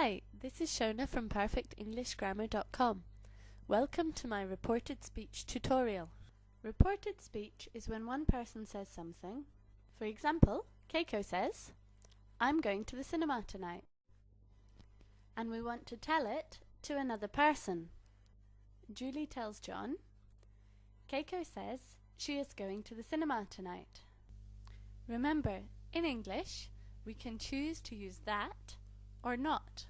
Hi, this is Shona from perfectenglishgrammar.com. Welcome to my reported speech tutorial. Reported speech is when one person says something. For example, Keiko says, "I'm going to the cinema tonight." And we want to tell it to another person. Julie tells John, "Keiko says she is going to the cinema tonight." Remember, in English, we can choose to use that or not.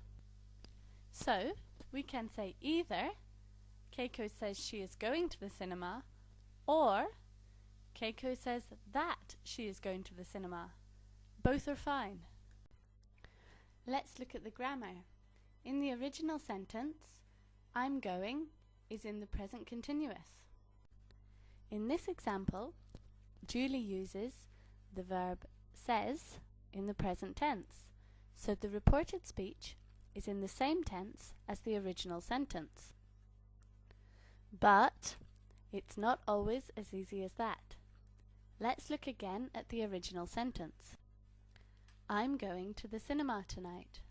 So, we can say either Keiko says she is going to the cinema or Keiko says that she is going to the cinema. Both are fine. Let's look at the grammar. In the original sentence, I'm going is in the present continuous. In this example, Julie uses the verb says in the present tense. So the reported speech is in the same tense as the original sentence. But it's not always as easy as that. Let's look again at the original sentence. I'm going to the cinema tonight.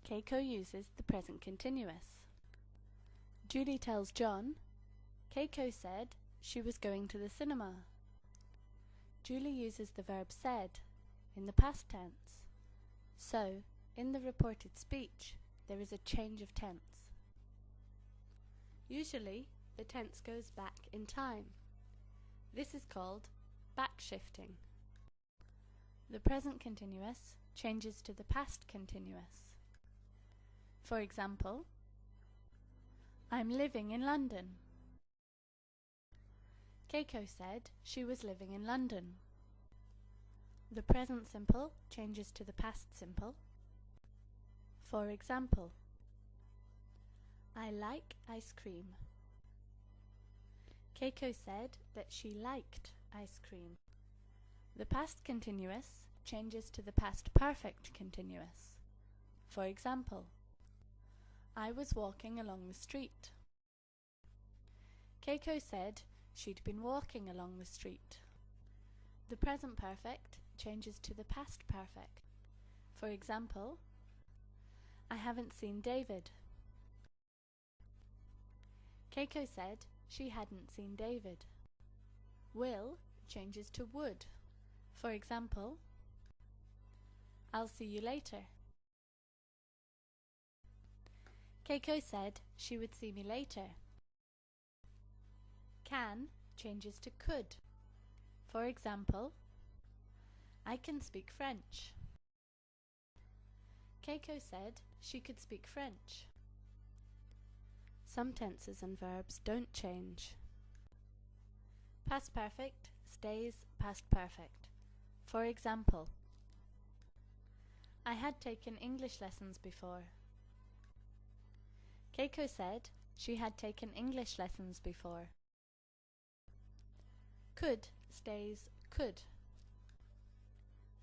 Keiko uses the present continuous. Julie tells John, Keiko said she was going to the cinema. Julie uses the verb said in the past tense. So, in the reported speech, there is a change of tense. Usually, the tense goes back in time. This is called backshifting. The present continuous changes to the past continuous. For example, I'm living in London. Keiko said she was living in London. The present simple changes to the past simple. For example, I like ice cream. Keiko said that she liked ice cream. The past continuous changes to the past perfect continuous. For example, I was walking along the street. Keiko said she'd been walking along the street. The present perfect changes to the past perfect. For example, I haven't seen David. Keiko said she hadn't seen David. Will changes to would. For example, I'll see you later. Keiko said she would see me later. Can changes to could. For example, I can speak French. Keiko said she could speak French. Some tenses and verbs don't change. Past perfect stays past perfect. For example, I had taken English lessons before. Keiko said she had taken English lessons before. Could stays could.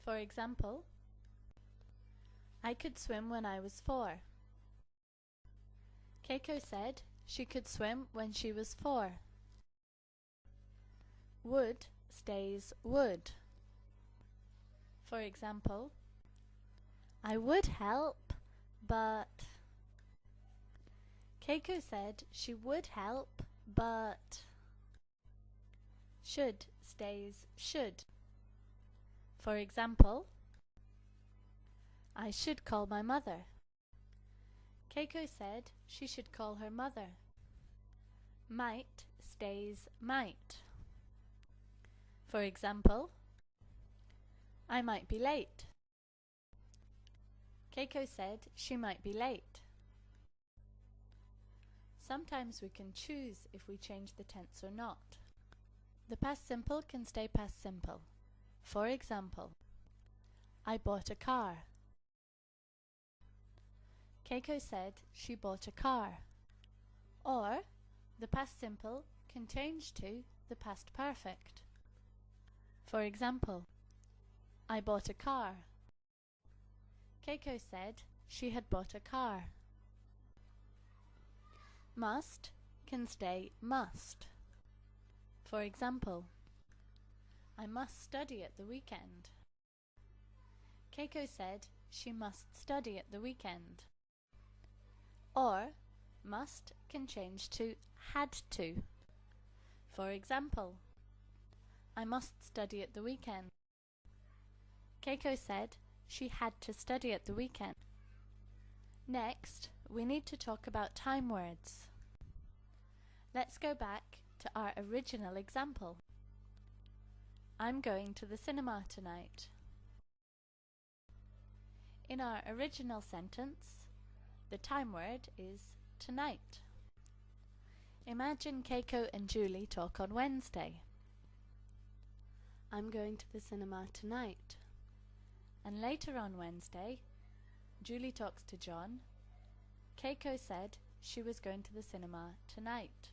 For example, I could swim when I was 4. Keiko said she could swim when she was 4. Would stays would. For example, I would help, but... Keiko said she would help, but... Should stays should. For example, I should call my mother. Keiko said she should call her mother. Might stays might. For example, I might be late. Keiko said she might be late. Sometimes we can choose if we change the tense or not. The past simple can stay past simple. For example, I bought a car. Keiko said she bought a car. Or, the past simple can change to the past perfect. For example, I bought a car. Keiko said she had bought a car. Must can stay must. For example, I must study at the weekend. Keiko said she must study at the weekend. Or must can change to had to. For example, I must study at the weekend. Keiko said she had to study at the weekend. Next, we need to talk about time words. Let's go back to our original example. I'm going to the cinema tonight. In our original sentence, the time word is tonight. Imagine Keiko and Julie talk on Wednesday. I'm going to the cinema tonight. And later on Wednesday, Julie talks to John. Keiko said she was going to the cinema tonight.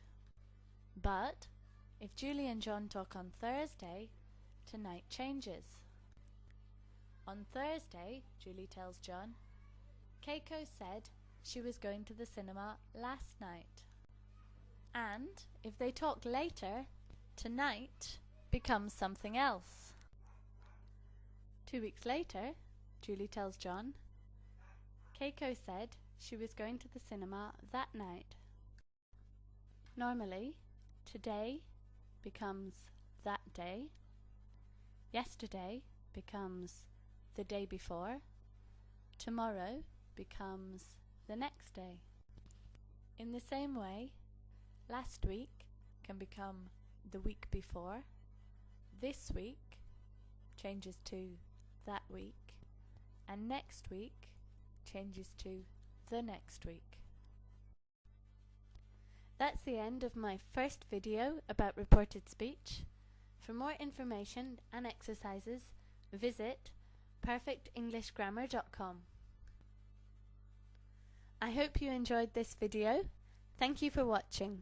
But if Julie and John talk on Thursday, tonight changes. On Thursday, Julie tells John, Keiko said she was going to the cinema last night. And if they talk later, tonight becomes something else. 2 weeks later, Julie tells John, Keiko said she was going to the cinema that night. Normally, today becomes that day, yesterday becomes the day before, tomorrow becomes the next day. In the same way, last week can become the week before, this week changes to that week, and next week changes to the next week. That's the end of my first video about reported speech. For more information and exercises, visit perfectenglishgrammar.com. I hope you enjoyed this video. Thank you for watching.